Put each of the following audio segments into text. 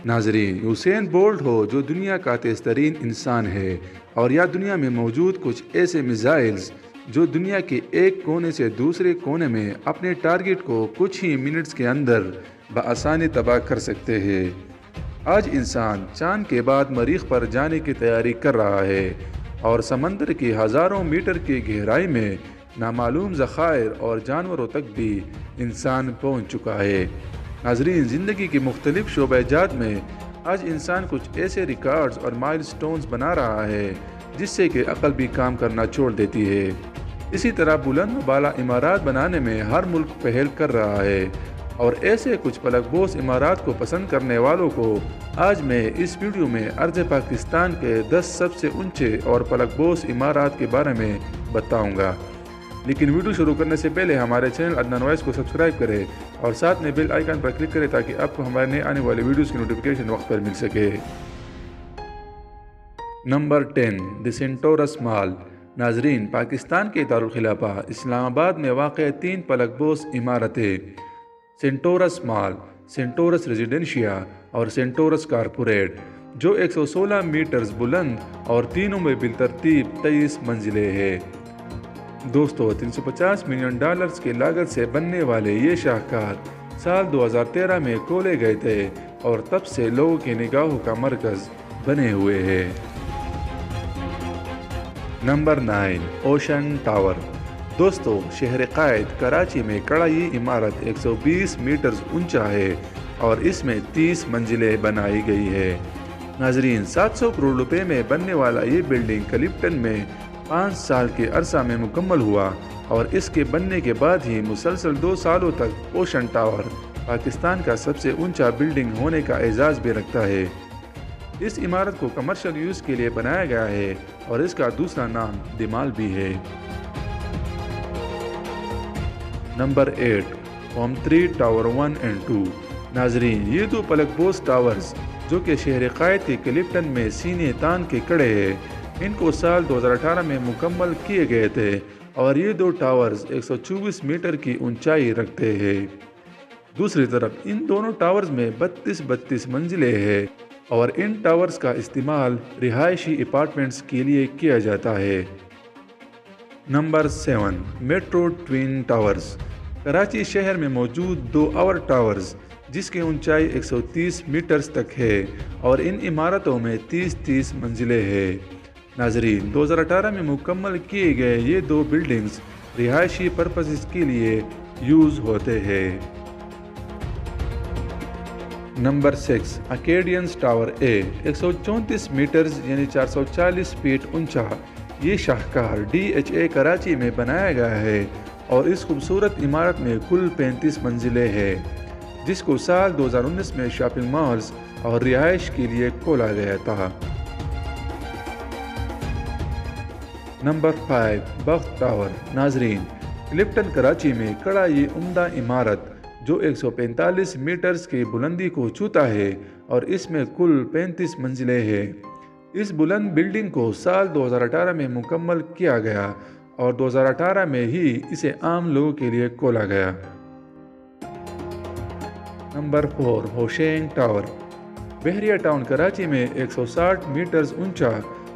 ناظرین، Usain bolt ہو جو دنیا کا تیز ترین انسان ہے، اور یا دنیا میں موجود کچھ ایسے میزائلز جو دنیا کے ایک کونے سے دوسرے کونے میں اپنے ٹارگٹ کو کچھ ہی منٹس کے اندر بآسانی تباہ کر سکتے ہیں۔ آج انسان چاند کے بعد مریخ پر جانے کی تیاری کر رہا ہے، اور سمندر کی ہزاروں میٹر کی گہرائی میں نامعلوم ذخائر اور جانوروں تک بھی انسان پہنچ چکا ہے۔ ناظرین، زندگی کے مختلف شعبہ جات میں آج انسان کچھ ایسے ریکارڈز اور مائل سٹونز بنا رہا ہے جس سے کہ عقل بھی کام کرنا چھوڑ دیتی ہے۔ اسی طرح بلند و بالا عمارات بنانے میں ہر ملک پہل کر رہا ہے، اور ایسے کچھ پلک بوس عمارات کو پسند کرنے والوں کو آج میں اس ویڈیو میں ارض پاکستان کے 10 سب سے اونچے اور پلک بوس عمارات کے بارے میں بتاؤں گا۔ لیکن ویڈیو شروع کرنے سے پہلے ہمارے چینل عدنان وائس کو سبسکرائب کریں اور ساتھ میں بیل آئیکن پر کلک کریں تاکہ آپ کو ہمارے نئے آنے والے ویڈیوز کی نوٹیفیکیشن وقت پر مل سکے۔ نمبر 10، دی سینٹورس مال۔ ناظرین، پاکستان کے دارالخلافہ اسلام آباد میں واقع 3 پلک بوس عمارتیں سینٹورس مال، سینٹورس ریزیڈنشیا اور سینٹورس کارپوریٹ، جو 116 میٹرز بلند اور تینوں میں بالترتیب 23 منزلیں ہیں۔ دوستو، $350 ملین کی لاگت سے بننے والے یہ شاہکار سال 2013 میں کھولے گئے تھے اور تب سے لوگوں کی نگاہوں کا مرکز بنے ہوئے ہیں۔ Number 9، ocean tower. دوستو، شہر قائد کراچی میں کھڑا یہ عمارت 120 میٹرز اونچا ہے اور اس میں 30 منزلیں بنائی گئی ہے۔ ناظرین، 700 کروڑ روپے میں بننے والا یہ بلڈنگ کلپٹن میں 5 سال کے عرصہ میں مکمل ہوا، اور اس کے بننے کے بعد ہی مسلسل 2 سالوں تک اوشن ٹاور پاکستان کا سب سے اونچا بلڈنگ ہونے کا اعزاز بھی رکھتا ہے۔ اس عمارت کو کمرشل یوز کے لیے بنایا گیا ہے اور اس کا دوسرا نام دی مال بھی ہے۔ نمبر 8، ہوم 3 ٹاور 1 اور 2۔ ناظرین، یہ 2 پلک بوس ٹاورز جو کہ شہر قائد کے کلپٹن میں سینے تان کے کھڑے ہیں، ان کو سال 2018 میں مکمل کیے گئے تھے، اور یہ 2 ٹاورز 124 میٹر کی اونچائی رکھتے ہیں۔ دوسری طرف ان دونوں ٹاورز میں 32 منزلیں ہیں، اور ان ٹاورز کا استعمال رہائشی اپارٹمنٹس کے لیے کیا جاتا ہے۔ Number 7، metro twin towers. Karachi شہر میں موجود 2 اور ٹاورز جس کی اونچائی 130 میٹرز تک ہے، اور ان عمارتوں میں 30 منزلیں ہیں۔ ناظرین، 2018 میں مکمل کیے گئے یہ 2 بلڈنگز رہائشی پرپسز کے لیے یوز ہوتے ہیں۔ نمبر 6، اکیڈینز ٹاور اے۔ 134 میٹرز یعنی 440 فیٹ اونچا یہ شاہکار DHA کراچی میں بنایا گیا ہے، اور اس خوبصورت عمارت میں کل 35 منزلیں ہیں، جس کو سال 2019 میں شاپنگ مالز اور رہائش کے لیے کھولا گیا تھا۔ نمبر 5، بخت ٹاور۔ ناظرین، کلپٹن کراچی میں کھڑا یہ عمدہ عمارت جو 145 میٹرز کی بلندی کو چھوتا ہے، اور اس میں کل 35 منزلیں ہیں۔ اس بلند بلڈنگ کو سال 2018 میں مکمل کیا گیا، اور 2018 میں ہی اسے عام لوگوں کے لیے کھولا گیا۔ Number 4، Hoshang tower. Bahria town Karachi میں 160 میٹرز اونچا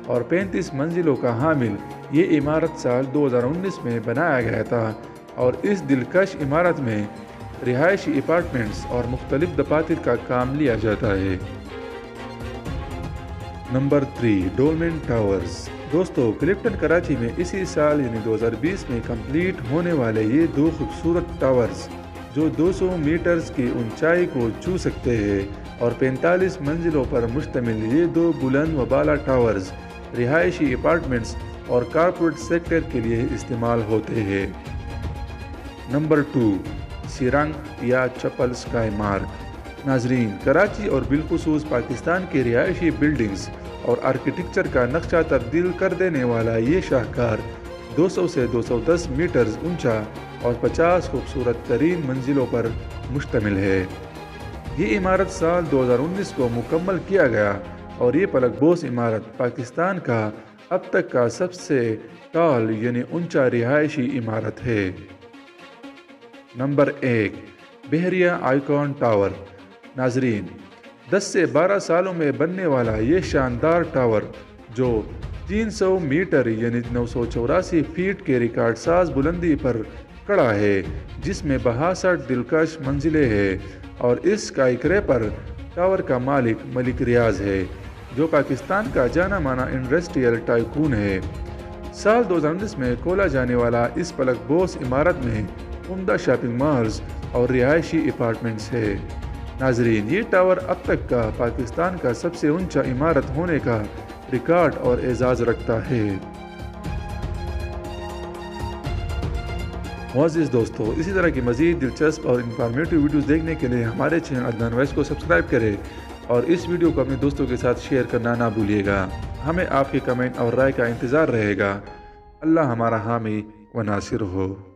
اور 35 منزلوں کا حامل یہ عمارت سال 2019 میں بنایا گیا تھا، اور اس دلکش عمارت میں رہائشی اپارٹمنٹس اور مختلف دفاتر کا کام لیا جاتا ہے۔ Number 3، Dolmen towers. دوستو، کلپٹن کراچی میں اسی سال یعنی 2020 میں کمپلیٹ ہونے والے یہ 2 خوبصورت ٹاورز جو 200 میٹرز کی اونچائی کو چھو سکتے ہیں اور 45 منزلوں پر مشتمل یہ 2 بلند و بالا ٹاورز رہائشی اپارٹمنٹس اور کارپوریٹ سیکٹر کے لیے استعمال ہوتے ہیں۔ نمبر 2، سیرنگ یا چپل اسکائی مارک۔ ناظرین، کراچی اور بالخصوص پاکستان کی رہائشی بلڈنگز اور آرکیٹیکچر کا نقشہ تبدیل کر دینے والا یہ شاہکار 200 سے 210 میٹرز اونچا اور 50 خوبصورت ترین منزلوں پر مشتمل ہے۔ یہ عمارت سال 2019 کو مکمل کیا گیا، اور یہ پلک بوس عمارت پاکستان کا اب تک کا سب سے ٹال یعنی اونچا رہائشی عمارت ہے۔ نمبر 1، بحریہ آئیکن ٹاور۔ ناظرین، 10 سے 12 سالوں میں بننے والا یہ شاندار ٹاور جو 300 میٹر یعنی 984 فیٹ کے ریکارڈ ساز بلندی پر کھڑا ہے، جس میں 62 دلکش منزلیں ہیں، اور اس اسکائی کریپر ٹاور کا مالک ملک ریاض ہے، جو پاکستان کا جانا مانا انڈسٹریل ٹائکون ہے۔ سال 2019 میں کھولا جانے والا اس پلک بوس عمارت میں عمدہ شاپنگ مالز اور رہائشی اپارٹمنٹس ہے۔ ناظرین، یہ ٹاور اب تک کا پاکستان کا سب سے اونچا عمارت ہونے کا ریکارڈ اور اعزاز رکھتا ہے۔ معزز دوستو، اسی طرح کی مزید دلچسپ اور انفارمیٹو ویڈیوز دیکھنے کے لیے ہمارے چینل عدنان وائس کو سبسکرائب کریں اور اس ویڈیو کو اپنے دوستوں کے ساتھ شیئر کرنا نہ بھولیے گا۔ ہمیں آپ کے کمنٹ اور رائے کا انتظار رہے گا۔ اللہ ہمارا حامی و ناصر ہو۔